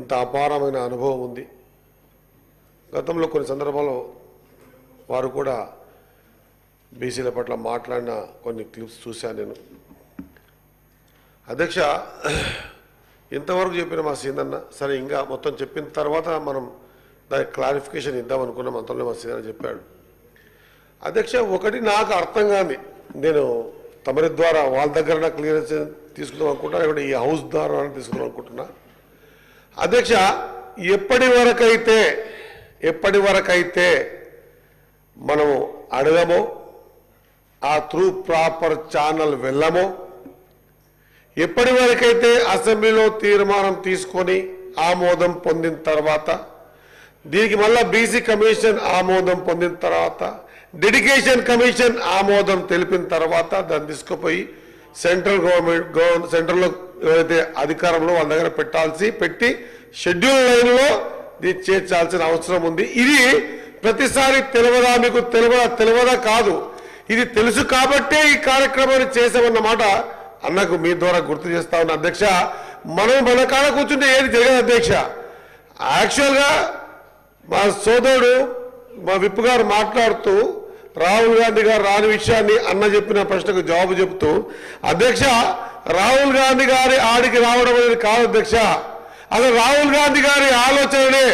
ఇంత అపారమైన అనుభవం ఉంది. గతంలో కొన్ని సందర్భాల్లో వారు కూడా బీసీల పట్ల మాట్లాడిన కొన్ని క్లిప్స్ చూశాను నేను. అధ్యక్ష, ఇంతవరకు చెప్పిన మా సీనన్న సరే, ఇంకా మొత్తం చెప్పిన తర్వాత మనం దానికి క్లారిఫికేషన్ ఇద్దాం అనుకున్నాం. అంతలో మా సీనన్న చెప్పాడు. అధ్యక్ష, ఒకటి నాకు అర్థం కాని, నేను తమరి ద్వారా వాళ్ళ దగ్గర క్లియరెన్స్ తీసుకుందాం అనుకుంటున్నా, లేకపోతే ఈ హౌస్ ద్వారా తీసుకుందాం అనుకుంటున్నా. అధ్యక్ష, ఎప్పటి వరకైతే మనము అడగమో, ఆ త్రూ ప్రాపర్ ఛానల్ వెళ్ళమో, ఎప్పటి వరకైతే అసెంబ్లీలో తీర్మానం తీసుకొని ఆమోదం పొందిన తర్వాత, దీనికి మళ్ళా బీసీ కమిషన్ ఆమోదం పొందిన తర్వాత, డెడికేషన్ కమిషన్ ఆమోదం తెలిపిన తర్వాత దాన్ని తీసుకుపోయి సెంట్రల్ సెంట్రల్లో ఎవరైతే అధికారంలో వాళ్ళ దగ్గర పెట్టి షెడ్యూల్ లైన్లో దీన్ని చేర్చాల్సిన అవసరం ఉంది. ఇది ప్రతిసారి తెలియదా, మీకు తెలియదా కాదు, ఇది తెలుసు కాబట్టే ఈ కార్యక్రమాన్ని చేసామన్నమాట అన్నకు మీ ద్వారా గుర్తు చేస్తా ఉన్నా. అధ్యక్ష, మనం మన కాడ కూర్చుంటే ఏది జరగదు అధ్యక్ష. యాక్చువల్గా మా సోదరుడు మా విప్ గారు మాట్లాడుతూ రాహుల్ గాంధీ గారు రాని విషయాన్ని అన్న చెప్పిన ప్రశ్నకు జవాబు చెప్తూ, అధ్యక్ష, రాహుల్ గాంధీ గారి ఆడికి రావడం అనేది కాదు అధ్యక్ష, అసలు రాహుల్ గాంధీ గారి ఆలోచననే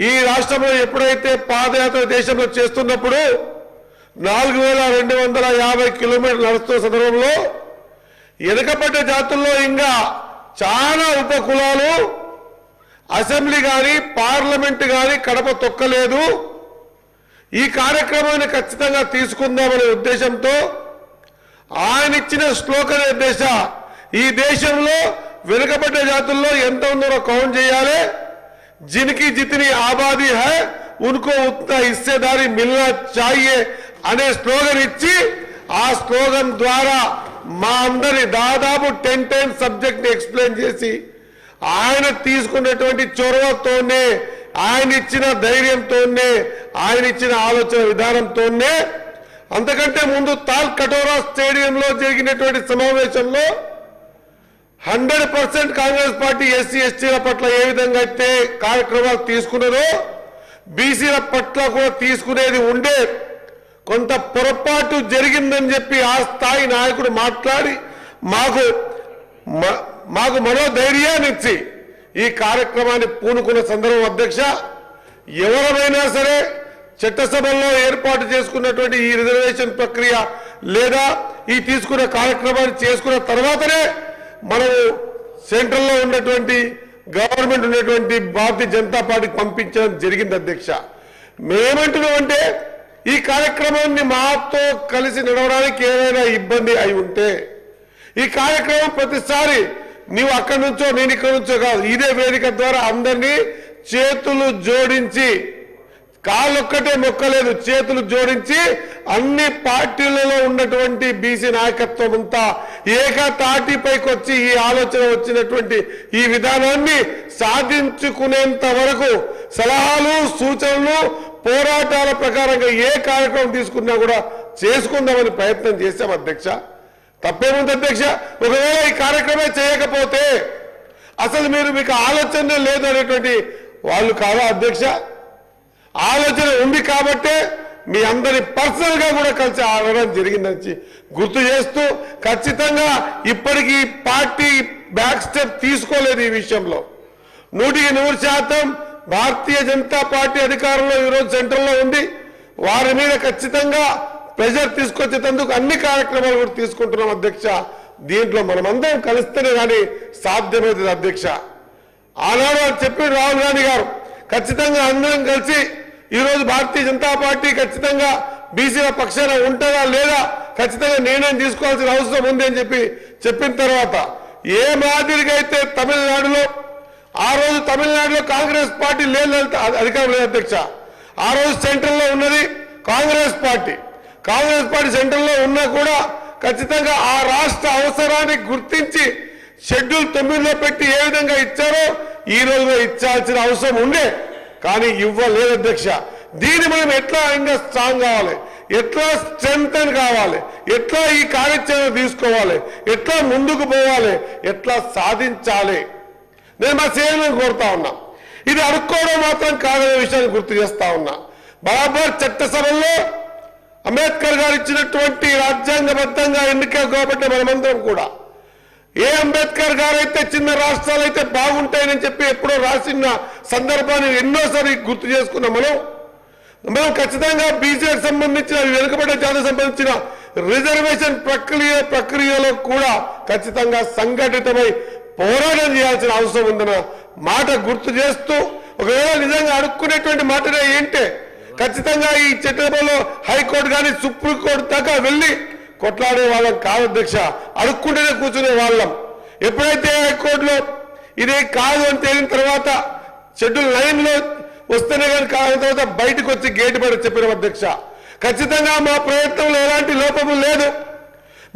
ఈ రాష్ట్రంలో ఎప్పుడైతే పాదయాత్ర దేశంలో చేస్తున్నప్పుడు 4250 కిలోమీటర్లు నడుస్తున్న సందర్భంలో వెనుకబడ్డ జాతుల్లో ఇంకా చాలా ఉపకులాలు అసెంబ్లీ కానీ పార్లమెంట్ కానీ కడప తొక్కలేదు. ఈ కార్యక్రమాన్ని ఖచ్చితంగా తీసుకుందామనే ఉద్దేశంతో ఆయన ఇచ్చిన స్లోగన్ ఉద్దేశ, ఈ దేశంలో వెనుకబడ్డ జాతుల్లో ఎంత ఉందో కౌంట్ చేయాలి, జిన్కి జితని ఆబాదీ హై ఉన్కో ఉత్నా హిస్సేదారీ మిల్నా చాహియే అనే స్లోగన్ ఇచ్చి, ఆ స్లోగన్ ద్వారా మా అందరి దాదాపు 10 times సబ్జెక్ట్ ని ఎక్స్ప్లెయిన్ చేసి, ఆయన తీసుకున్నటువంటి చొరవతోనే, ఆయన ఇచ్చిన ధైర్యంతోనే, ఆయన ఇచ్చిన ఆలోచన విధానంతోనే, అంతకంటే ముందు తాల్ కటోరా స్టేడియంలో జరిగినటువంటి సమావేశంలో 100% కాంగ్రెస్ పార్టీ ఎస్సీ ఎస్టీల పట్ల ఏ విధంగా అయితే కార్యక్రమాలు తీసుకున్నదో బీసీల పట్ల కూడా తీసుకునేది ఉండే. కొంత పొరపాటు జరిగిందని చెప్పి ఆ స్థాయి నాయకుడు మాట్లాడి మాకు మనోధైర్యాన్ని ఇచ్చి ఈ కార్యక్రమాన్ని పూనుకున్న సందర్భం అధ్యక్ష, ఎవరైనా సరే చట్టసభల్లో ఏర్పాటు చేసుకున్నటువంటి ఈ రిజర్వేషన్ ప్రక్రియ లేదా ఈ తీసుకున్న కార్యక్రమాన్ని చేసుకున్న తర్వాతనే మనము సెంట్రల్లో ఉన్నటువంటి గవర్నమెంట్ ఉన్నటువంటి భారతీయ జనతా పార్టీకి పంపించడం జరిగింది అధ్యక్ష. మేమంటున్నామంటే ఈ కార్యక్రమాన్ని మాతో కలిసి నడవడానికి ఏదైనా ఇబ్బంది అయి ఉంటే, ఈ కార్యక్రమం ప్రతిసారి నీవు అక్కడి నుంచో నేను ఇక్కడి నుంచో కాదు, ఇదే వేదిక ద్వారా అందరినీ చేతులు జోడించి, కాళ్ళొక్కటే మొక్కలేదు, చేతులు జోడించి అన్ని పార్టీలలో ఉన్నటువంటి బీసీ నాయకత్వం అంతా ఏకతాటిపైకి వచ్చి ఈ ఆలోచన వచ్చినటువంటి ఈ విధానాన్ని సాధించుకునేంత వరకు సలహాలు సూచనలు పోరాటాల ప్రకారంగా ఏ కార్యక్రమం తీసుకున్నా కూడా చేసుకుందామని ప్రయత్నం చేశాం అధ్యక్ష. తప్పేముంది అధ్యక్ష? ఒకవేళ ఈ కార్యక్రమం చేయకపోతే అసలు మీకు ఆలోచన లేదు అనేటువంటి వాళ్ళు కాదా అధ్యక్ష? ఆలోచన ఉంది కాబట్టే మీ అందరి పర్సనల్ గా కూడా కలిసి ఆడడం జరిగిందని గుర్తు చేస్తూ, ఖచ్చితంగా ఇప్పటికీ పార్టీ బ్యాక్ స్టెప్ తీసుకోలేదు ఈ విషయంలో. 100% భారతీయ జనతా పార్టీ అధికారంలో ఈరోజు సెంట్రల్లో ఉంది. వారి మీద ఖచ్చితంగా ప్రెజర్ తీసుకొచ్చేందుకు అన్ని కార్యక్రమాలు కూడా తీసుకుంటున్నాం అధ్యక్ష. దీంట్లో మనమందరం కలిస్తేనే కానీ సాధ్యమవుతుంది అధ్యక్ష. ఆనాడు చెప్పిన రాహుల్ గాంధీ గారు ఖచ్చితంగా అందరం కలిసి ఈరోజు భారతీయ జనతా పార్టీ ఖచ్చితంగా బీసీల పక్షాన ఉంటుందా లేదా ఖచ్చితంగా నిర్ణయం తీసుకోవాల్సిన అవసరం ఉంది అని చెప్పిన తర్వాత ఏ మాదిరిగా అయితే తమిళనాడులో ఆ రోజు కాంగ్రెస్ పార్టీ లేదు, అధికారం లేదు అధ్యక్ష. ఆ రోజు సెంట్రల్లో ఉన్నది కాంగ్రెస్ పార్టీ సెంట్రల్లో ఉన్నా కూడా ఖచ్చితంగా ఆ రాష్ట్ర అవసరాన్ని గుర్తించి షెడ్యూల్ 9లో పెట్టి ఏ విధంగా ఇచ్చారో ఈ రోజులో ఇచ్చాల్సిన అవసరం ఉండే, కానీ ఇవ్వలేదు అధ్యక్ష. దీన్ని మనం ఎట్లా ఇంకా స్ట్రాంగ్ కావాలి, ఎట్లా స్ట్రెంగ్తన్ కావాలి, ఎట్లా ఈ కార్యాచరణ తీసుకోవాలి, ఎట్లా ముందుకు పోవాలి, ఎట్లా సాధించాలి. నేను మా శ్రేణులను కోరుతా ఉన్నా. ఇది అడుక్కోవడం మాత్రం కాదనే విషయాన్ని గుర్తు చేస్తా ఉన్నా. బరాబర్ చట్టసభల్లో అంబేద్కర్ గారు ఇచ్చినటువంటి రాజ్యాంగబద్ధంగా ఎన్నిక కాబట్టి మనమందరం కూడా ఏ అంబేద్కర్ గారు అయితే చిన్న రాష్ట్రాలు అయితే బాగుంటాయని చెప్పి ఎప్పుడో రాసిన సందర్భాన్ని ఎన్నోసారి గుర్తు చేసుకున్నాం. మనం ఖచ్చితంగా బీసీకి సంబంధించిన వెనుకబడ్డ జాతికి సంబంధించిన రిజర్వేషన్ ప్రక్రియలో కూడా ఖచ్చితంగా సంఘటితమై పోరాటం చేయాల్సిన అవసరం ఉందన్న మాట గుర్తు చేస్తూ, ఒకవేళ నిజంగా అడుక్కునేటువంటి మాటనే ఏంటే ఖచ్చితంగా ఈ చట్టంలో హైకోర్టు కానీ సుప్రీంకోర్టు దాకా వెళ్ళి కొట్లాడే వాళ్ళం కాదు అధ్యక్ష, అడుక్కుంటేనే కూర్చునే వాళ్ళం. ఎప్పుడైతే హైకోర్టులో ఇదే కాదు అని తేలిన తర్వాత షెడ్యూల్ 9లో వస్తేనే కానీ కాని తర్వాత బయటకు వచ్చి గేటు బయట చెప్పిన అధ్యక్ష, ఖచ్చితంగా మా ప్రయత్నంలో ఎలాంటి లోపము లేదు,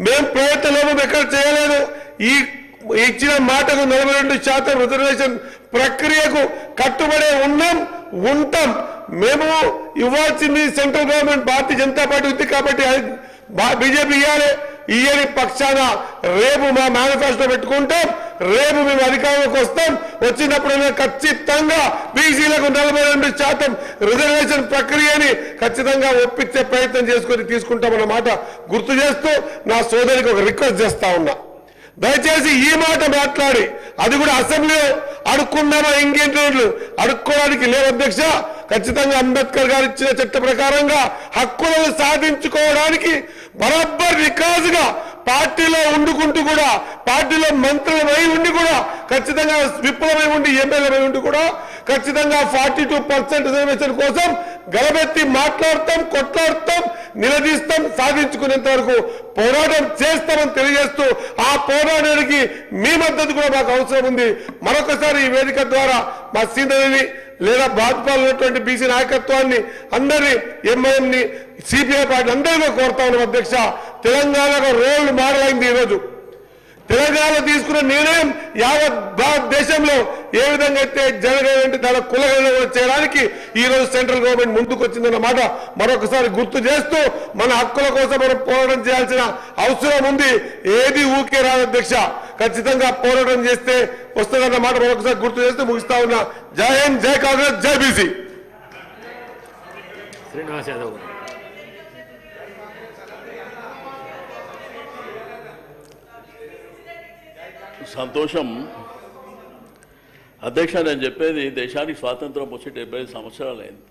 మేము ప్రయత్న లోపం ఎక్కడ చేయలేదు. ఈ ఇచ్చిన మాటకు 42% రిజర్వేషన్ ప్రక్రియకు కట్టుబడే ఉంటాం. మేము ఇవ్వాల్సింది central government Bharatiya Janata party ఉంది కాబట్టి బీజేపీ ఇయ్యని పక్షాన రేపు మా మేనిఫెస్టో పెట్టుకుంటాం. రేపు మేము అధికారంలోకి వస్తాం. వచ్చినప్పుడు ఖచ్చితంగా బీసీలకు 42% రిజర్వేషన్ ప్రక్రియని ఖచ్చితంగా ఒప్పించే ప్రయత్నం చేసుకొని తీసుకుంటామన్న మాట గుర్తు చేస్తూ నా సోదరికి ఒక రిక్వెస్ట్ చేస్తా ఉన్నా. దయచేసి ఈ మాట మాట్లాడి అది కూడా అసెంబ్లీలో అడుక్కుందామా ఇంకేంటి అడుక్కోవడానికి లేదు అధ్యక్ష. ఖచ్చితంగా అంబేద్కర్ గారు ఇచ్చిన చట్ట ప్రకారంగా హక్కులను సాధించుకోవడానికి బరాబర్ రికాజుగా పార్టీలో ఉండుకుంటూ కూడా పార్టీలో మంత్రులమై ఉండి కూడా ఖచ్చితంగా విప్లవమై ఉండి ఎమ్మెల్యేమై ఉండి కూడా ఖచ్చితంగా 42% రిజర్వేషన్ కోసం గలబెత్తి మాట్లాడతాం, కొట్లాడతాం, నిలదీస్తాం, సాధించుకునేంత వరకు పోరాటం చేస్తామని తెలియజేస్తూ ఆ పోరాటానికి మీ మద్దతు కూడా మాకు అవసరం ఉంది. మరొకసారి ఈ వేదిక ద్వారా మా సీనియర్ని లేదా భాజపాలో ఉన్నటువంటి బీసీ నాయకత్వాన్ని అందరినీ ఎంఐఎంని సిపిఐ పార్టీ అందరినీ కోరుతా ఉన్నాం అధ్యక్ష. తెలంగాణకు రోల్ మోడల్ అయింది. ఈరోజు తెలంగాణ తీసుకున్న నిర్ణయం యావత్ భారతదేశంలో ఏ విధంగా అయితే జరగాలంటే తన కులగణన చేయడానికి ఈ రోజు సెంట్రల్ గవర్నమెంట్ ముందుకు వచ్చిందన్న మాట మరొకసారి గుర్తు చేస్తూ మన హక్కుల కోసం మనం పోరాటం చేయాల్సిన అవసరం ఉంది. ఏది ఊకే రాదు అధ్యక్ష, ఖచ్చితంగా పోరాటం చేస్తే వస్తుందన్న మాట మరొకసారి గుర్తు చేస్తూ ముగిస్తా ఉన్నా. జై హింద్, జై కాంగ్రెస్, జై బీసీ. శ్రీనివాస్ యాదవ్. సంతోషం అధ్యక్ష. నేను చెప్పేది దేశానికి స్వాతంత్రం వచ్చి 75 సంవత్సరాలు అయింది.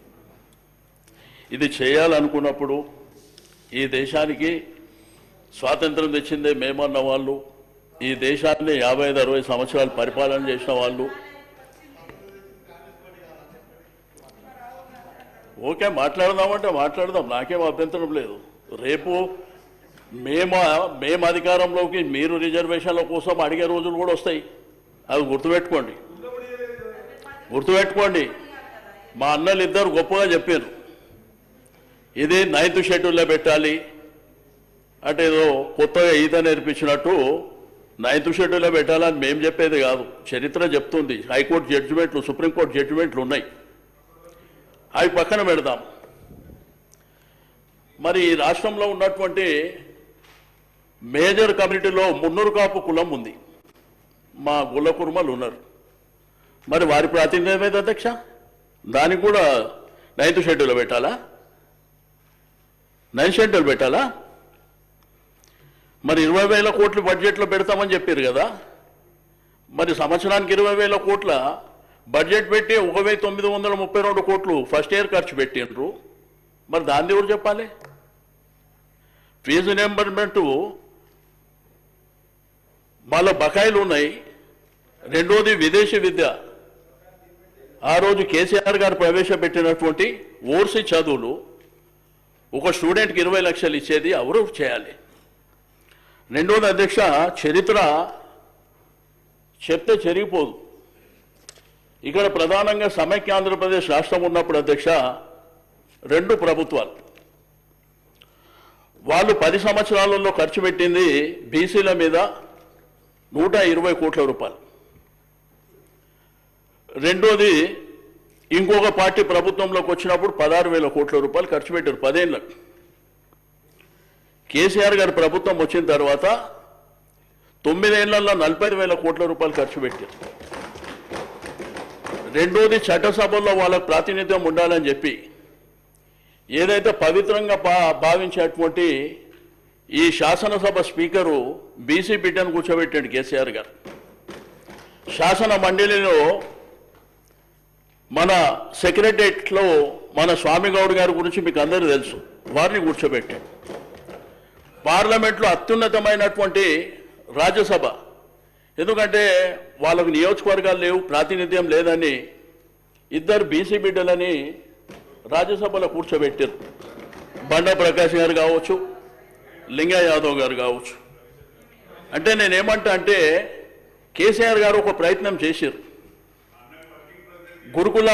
ఇది చేయాలనుకున్నప్పుడు ఈ దేశానికి స్వాతంత్రం తెచ్చిందే మేమన్న వాళ్ళు, ఈ దేశాన్ని 55-60 సంవత్సరాలు పరిపాలన చేసిన వాళ్ళు, ఓకే మాట్లాడదామంటే మాట్లాడదాం, నాకేం అభ్యంతరం లేదు. రేపు మేము అధికారంలోకి మీరు రిజర్వేషన్ల కోసం అడిగే రోజులు కూడా వస్తాయి. అది గుర్తుపెట్టుకోండి. మా అన్నలు ఇద్దరు గొప్పగా చెప్పారు, ఇది 9th షెడ్యూల్లో పెట్టాలి అంటే ఏదో కొత్తగా ఈత నేర్పించినట్టు 9th షెడ్యూల్లో పెట్టాలని మేము చెప్పేది కాదు, చరిత్ర చెప్తుంది. హైకోర్టు జడ్జిమెంట్లు, సుప్రీంకోర్టు జడ్జిమెంట్లు ఉన్నాయి, అవి పక్కన పెడదాం. మరి ఈ రాష్ట్రంలో ఉన్నటువంటి మేజర్ కమ్యూనిటీలో మున్నూరు కాపు కులం ఉంది, మా గుల్ల కుర్మలు ఉన్నారు. మరి వారి ప్రాతినిధ్యం ఏమైంది అధ్యక్ష? దానికి కూడా 9th షెడ్యూల్లో పెట్టాలా? 9th షెడ్యూల్ పెట్టాలా? మరి 20,000 కోట్లు బడ్జెట్లో పెడతామని చెప్పారు కదా, మరి సంవత్సరానికి 20,000 కోట్ల బడ్జెట్ పెట్టి 1,932 కోట్లు ఫస్ట్ ఇయర్ ఖర్చు పెట్టిండ్రు. మరి దాన్ని ఎవరు చెప్పాలి? ఫీజు రియంబర్స్మెంట్ మళ్ళీ బకాయిలు ఉన్నాయి. రెండోది విదేశీ విద్య. ఆ రోజు కేసీఆర్ గారు ప్రవేశపెట్టినటువంటి ఓర్సీ చదువులు ఒక స్టూడెంట్కి 20 లక్షలు ఇచ్చేది ఎవరు చేయాలి? రెండోది అధ్యక్ష, చరిత్ర చెప్తే చెరిగిపోదు. ఇక్కడ ప్రధానంగా సమైక్య ఆంధ్రప్రదేశ్ రాష్ట్రం ఉన్నప్పుడు అధ్యక్ష 2 ప్రభుత్వాలు వాళ్ళు 10 సంవత్సరాలలో ఖర్చు పెట్టింది బీసీల మీద 120 కోట్ల రూపాయలు. రెండోది ఇంకొక పార్టీ ప్రభుత్వంలోకి వచ్చినప్పుడు 16,000 కోట్ల రూపాయలు ఖర్చు పెట్టారు 10 ఏళ్ళకు. కేసీఆర్ గారి ప్రభుత్వం వచ్చిన తర్వాత 9 ఏళ్లలో 45,000 కోట్ల రూపాయలు ఖర్చు పెట్టారు. రెండోది చట్టసభల్లో వాళ్ళకు ప్రాతినిధ్యం ఉండాలని చెప్పి ఏదైతే పవిత్రంగా భావించేటువంటి ఈ శాసనసభ స్పీకరు బీసీ బిడ్డను కూర్చోబెట్టాడు కేసీఆర్ గారు. శాసన మండలిలో మన సెక్రటరియట్లో మన స్వామిగౌడ్ గారి గురించి మీకు అందరూ తెలుసు, వారిని కూర్చోబెట్టాడు. పార్లమెంట్లో అత్యున్నతమైనటువంటి రాజ్యసభ, ఎందుకంటే వాళ్ళకు నియోజకవర్గాలు లేవు, ప్రాతినిధ్యం లేదని ఇద్దరు బీసీ బిడ్డలని రాజ్యసభలో కూర్చోబెట్టారు. బండా ప్రకాష్ గారు కావచ్చు, లింగా యాదవ్ గారు కావచ్చు. అంటే నేనేమంటా అంటే కేసీఆర్ గారు ఒక ప్రయత్నం చేశారు. గురుకుల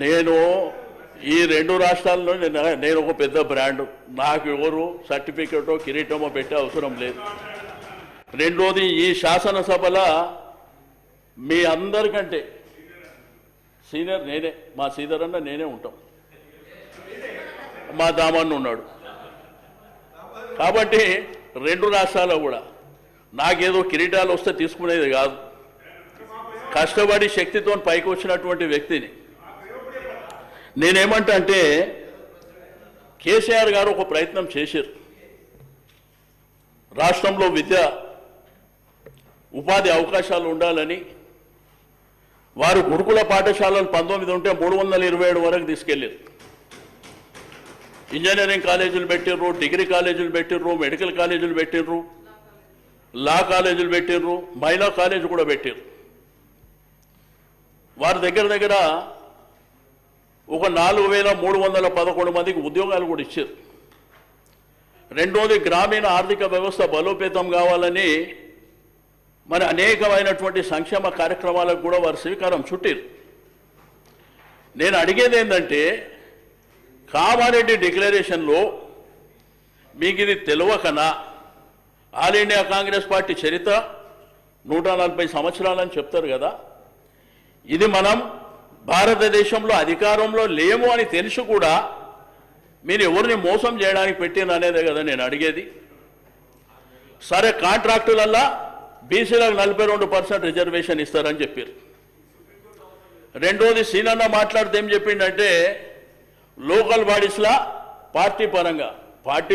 నేను ఈ రెండు రాష్ట్రాల్లో నేను ఒక పెద్ద బ్రాండ్, నాకు ఎవరు సర్టిఫికెటో కిరీటమో పెట్టే అవసరం లేదు. రెండోది ఈ శాసనసభలో మీ అందరికంటే సీనియర్ నేనే, మా శ్రీధర్ అన్న నేనే ఉంటాం, మా దామన్న ఉన్నాడు. కాబట్టి రెండు రాష్ట్రాల్లో కూడా నాకేదో కిరీటాలు వస్తే తీసుకునేది కాదు, కష్టపడి శక్తితో పైకి వచ్చినటువంటి వ్యక్తిని. నేనేమంటా అంటే కేసీఆర్ గారు ఒక ప్రయత్నం చేశారు. రాష్ట్రంలో విద్య ఉపాధి అవకాశాలు ఉండాలని వారు గురుకుల పాఠశాలలు 19 ఉంటే 327 వరకు తీసుకెళ్ళారు. ఇంజనీరింగ్ కాలేజీలు పెట్టిర్రు, డిగ్రీ కాలేజీలు పెట్టిర్రు, మెడికల్ కాలేజీలు పెట్టిర్రు, లా కాలేజీలు పెట్టిర్రు, మహిళా కాలేజీ కూడా పెట్టిర్రు. వారి దగ్గర ఒక 4311 మందికి ఉద్యోగాలు కూడా ఇచ్చారు. రెండోది గ్రామీణ ఆర్థిక వ్యవస్థ బలోపేతం కావాలని మరి అనేకమైనటువంటి సంక్షేమ కార్యక్రమాలకు కూడా వారు శ్రీకారం చుట్టారు. నేను అడిగేది ఏంటంటే కామారెడ్డి డిక్లరేషన్లో మీకు ఇది తెలియకనా, ఆల్ ఇండియా కాంగ్రెస్ పార్టీ చరిత్ర 140 సంవత్సరాలని చెప్తారు కదా, ఇది మనం భారతదేశంలో అధికారంలో లేము అని తెలిసి కూడా మీరు ఎవరిని మోసం చేయడానికి పెట్టిన అనేదే కదా నేను అడిగేది. సరే, కాంట్రాక్టులల్లా బీసీలకు 42% రిజర్వేషన్ ఇస్తారని చెప్పారు. రెండోది సీనన్న మాట్లాడితే ఏం చెప్పిండంటే లోకల్ బాడీస్లా పార్టీ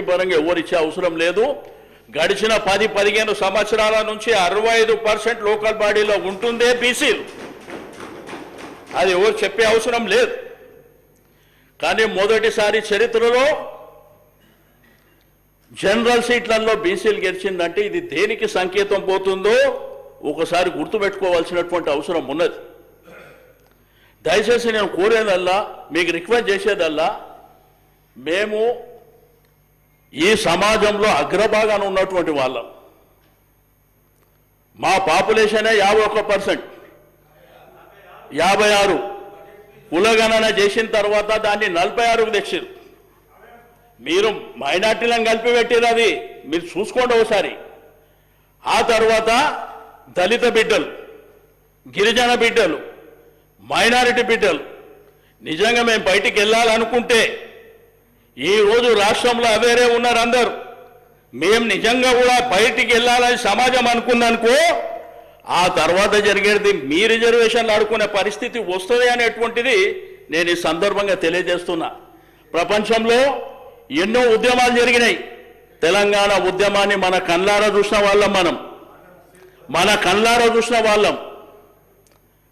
పరంగా ఎవరు ఇచ్చే అవసరం లేదు, గడిచిన 10-15 సంవత్సరాల నుంచి 65% లోకల్ బాడీలో ఉంటుందే బీసీలు, అది ఎవరు చెప్పే అవసరం లేదు. కానీ మొదటిసారి చరిత్రలో జనరల్ సీట్లలో బీసీలు గెలిచిందంటే ఇది దేనికి సంకేతం పోతుందో ఒకసారి గుర్తుపెట్టుకోవాల్సినటువంటి అవసరం ఉన్నది. దయచేసి నేను కోరేదల్లా, మీకు రిక్వెస్ట్ చేసేదల్లా, మేము ఈ సమాజంలో అగ్రభాగాన ఉన్నటువంటి వాళ్ళం. మా పాపులేషనే 51%, 56 కులగణన చేసిన తర్వాత దాన్ని 46కు తెచ్చారు. మీరు మైనార్టీలను కలిపి పెట్టారు, అది మీరు చూసుకోండి ఒకసారి. ఆ తర్వాత దళిత బిడ్డలు, గిరిజన బిడ్డలు, మైనారిటీ బిడ్డలు, నిజంగా మేము బయటికి వెళ్ళాలనుకుంటే ఈరోజు రాష్ట్రంలో అవేరే ఉన్నారు అందరు, మేము నిజంగా కూడా బయటికి వెళ్ళాలని సమాజం అనుకుందనుకో ఆ తర్వాత జరిగేది మీ రిజర్వేషన్లు ఆడుకునే పరిస్థితి వస్తుంది అనేటువంటిది నేను ఈ సందర్భంగా తెలియజేస్తున్నా. ప్రపంచంలో ఎన్నో ఉద్యమాలు జరిగినాయి. తెలంగాణ ఉద్యమాన్ని మన కళ్ళారా చూసిన వాళ్ళం,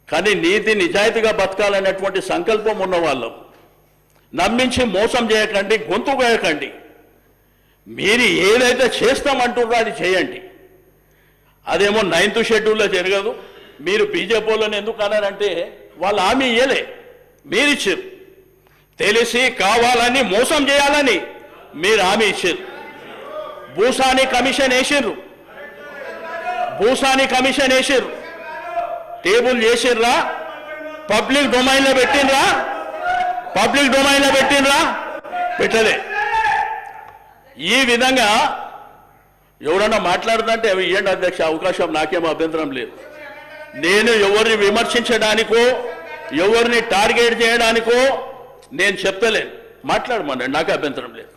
కానీ నీతి నిజాయితీగా బతకాలనేటువంటి సంకల్పం ఉన్న వాళ్ళం. నమ్మించి మోసం చేయకండి, గొంతు కోయకండి. మీరు ఏదైతే చేస్తామంటున్నారో అది చేయండి. అదేమో 9th షెడ్యూల్లో జరగదు. మీరు బీజేపీ వాళ్ళని ఎందుకు అన్నారంటే వాళ్ళు హామీ ఇయ్యలే, మీరిచ్చారు. తెలిసి కావాలని మోసం చేయాలని మీరు హామీ ఇచ్చారు. భూసాని కమిషన్ వేసిర్రు, టేబుల్ చేసిర్రా, పబ్లిక్ డొమైన్లో పెట్టినరా, పెట్టలే. ఈ విధంగా ఎవరన్నా మాట్లాడుతుంటే అవి ఇవ్వండి అధ్యక్ష, అవకాశం నాకేమో అభ్యంతరం లేదు. నేను ఎవరిని విమర్శించడానికో ఎవరిని టార్గెట్ చేయడానికో నేను చెప్తలేను, మాట్లాడమన్నాడు, నాకు అభ్యంతరం లేదు.